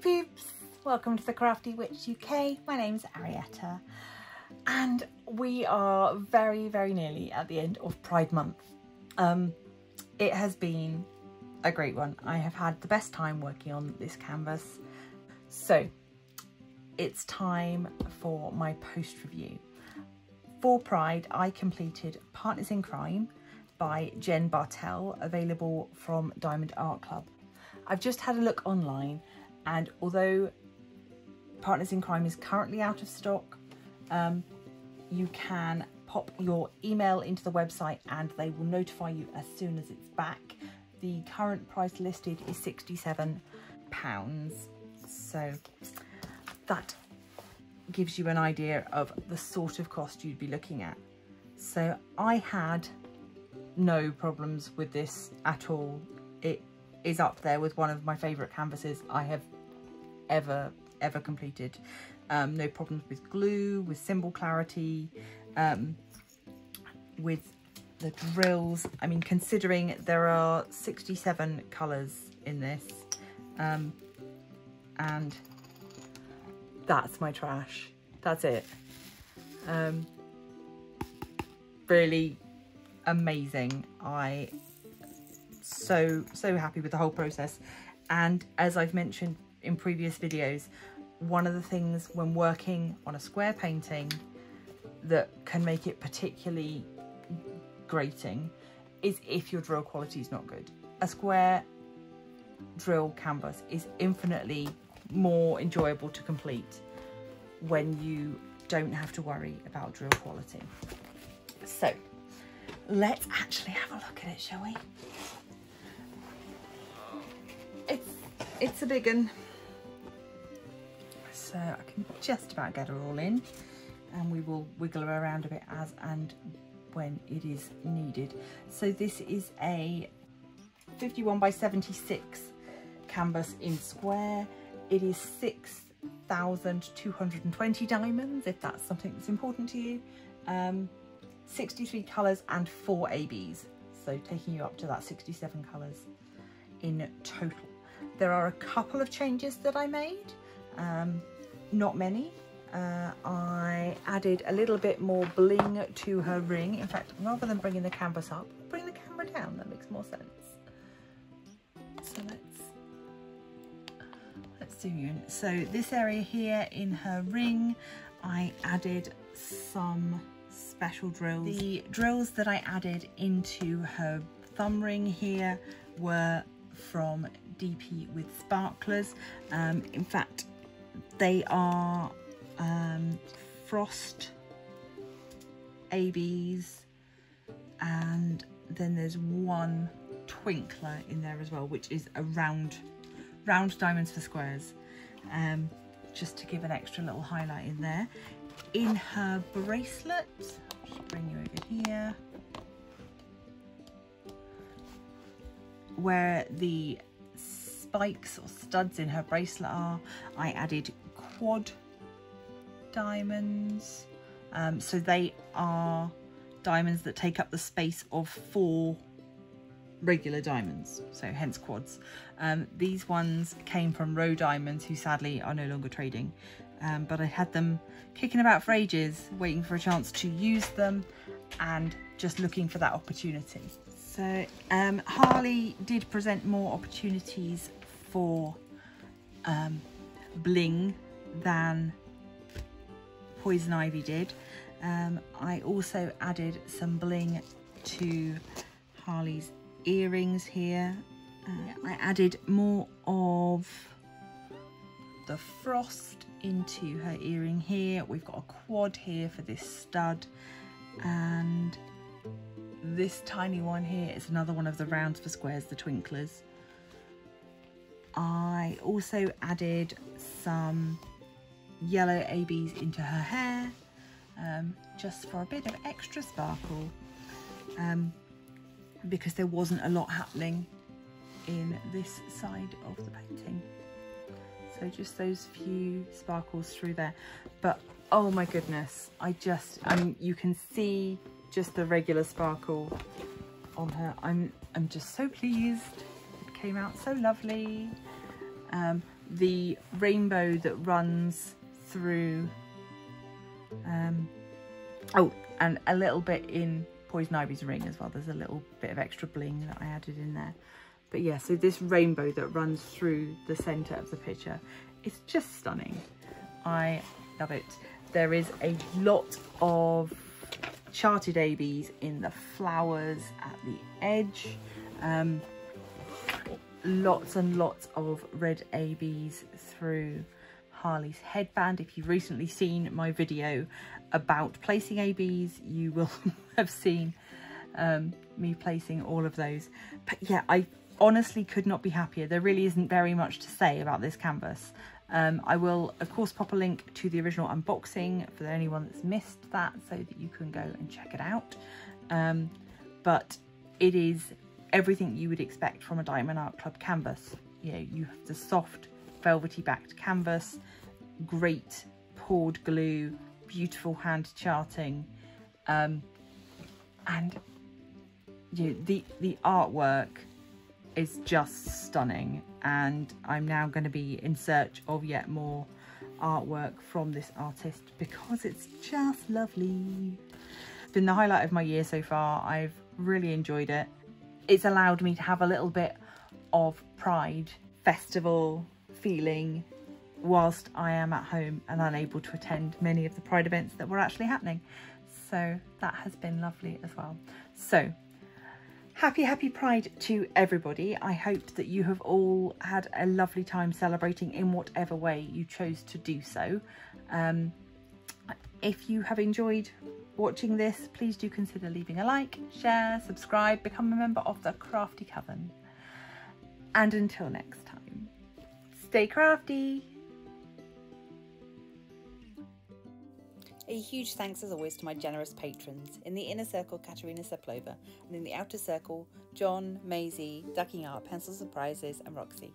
peeps! Welcome to the Crafty Witch UK. My name's Arietta and we are very nearly at the end of Pride Month. It has been a great one. I have had the best time working on this canvas. So it's time for my post review. For Pride I completed Partners in Crime by Jen Bartel, available from Diamond Art Club. I've just had a look online, and although Partners in Crime is currently out of stock, you can pop your email into the website and they will notify you as soon as it's back. The current price listed is £67, so that gives you an idea of the sort of cost you'd be looking at. So I had no problems with this at all. It is up there with one of my favourite canvases I have ever completed. No problems with glue, with symbol clarity, with the drills. I mean, considering there are 67 colours in this, and that's my trash. That's it. Really amazing. I so happy with the whole process. And as I've mentioned in previous videos, one of the things when working on a square painting that can make it particularly grating is if your drill quality is not good. A square drill canvas is infinitely more enjoyable to complete when you don't have to worry about drill quality. So let's actually have a look at it, shall we? It's a big one. So I can just about get her all in, and we will wiggle her around a bit as and when it is needed. So this is a 51 by 76 canvas in square. It is 6,220 diamonds, if that's something that's important to you. 63 colours and 4 ABs, so taking you up to that 67 colours in total. There are a couple of changes that I made, not many. I added a little bit more bling to her ring. In fact, rather than bringing the canvas up, bring the camera down. That makes more sense. So let's zoom you in. So this area here in her ring, I added some special drills. The drills that I added into her thumb ring here were from DP with Sparklers. In fact, they are frost ABs, and then there's one twinkler in there as well, which is a round diamonds for squares, just to give an extra little highlight in there. In her bracelet, I'll just bring you over here, where the spikes or studs in her bracelet are, I added quad diamonds. So they are diamonds that take up the space of 4 regular diamonds, so hence quads. These ones came from Row Diamonds, who sadly are no longer trading, but I had them kicking about for ages, waiting for a chance to use them and just looking for that opportunity. So Harley did present more opportunities for bling than Poison Ivy did. I also added some bling to Harley's earrings here. I added more of the frost into her earring here. We've got a quad here for this stud, and this tiny one here is another one of the rounds for squares, the twinklers. I also added some yellow ABs into her hair, just for a bit of extra sparkle, because there wasn't a lot happening in this side of the painting. So just those few sparkles through there. But oh my goodness, I mean, you can see just the regular sparkle on her. I'm just so pleased. It came out so lovely. the rainbow that runs through, oh, and a little bit in Poison Ivy's ring as well. There's a little bit of extra bling that I added in there. But yeah, so this rainbow that runs through the centre of the picture is just stunning. I love it. There is a lot of charted ABs in the flowers at the edge. Lots and lots of red ABs through Harley's headband. If you've recently seen my video about placing ABs, you will have seen me placing all of those. But yeah, I honestly could not be happier. There really isn't very much to say about this canvas. I will of course pop a link to the original unboxing for anyone that's missed that, so that you can go and check it out. But it is everything you would expect from a Diamond Art Club canvas. You know, you have the soft velvety backed canvas, great poured glue, beautiful hand charting, and you know, the artwork is just stunning. And I'm now going to be in search of yet more artwork from this artist because it's just lovely. It's been the highlight of my year so far. I've really enjoyed it. It's allowed me to have a little bit of Pride festival feeling whilst I am at home and unable to attend many of the Pride events that were actually happening. So that has been lovely as well. So happy Pride to everybody. I hope that you have all had a lovely time celebrating in whatever way you chose to do so. If you have enjoyed watching this, please do consider leaving a like, share, subscribe, become a member of the Crafty Coven. And until next time, stay crafty. A huge thanks as always to my generous patrons. In the inner circle, Katerina Seplova, and in the outer circle, John, Maisie, Ducking Art, Pencil Surprises and Roxy.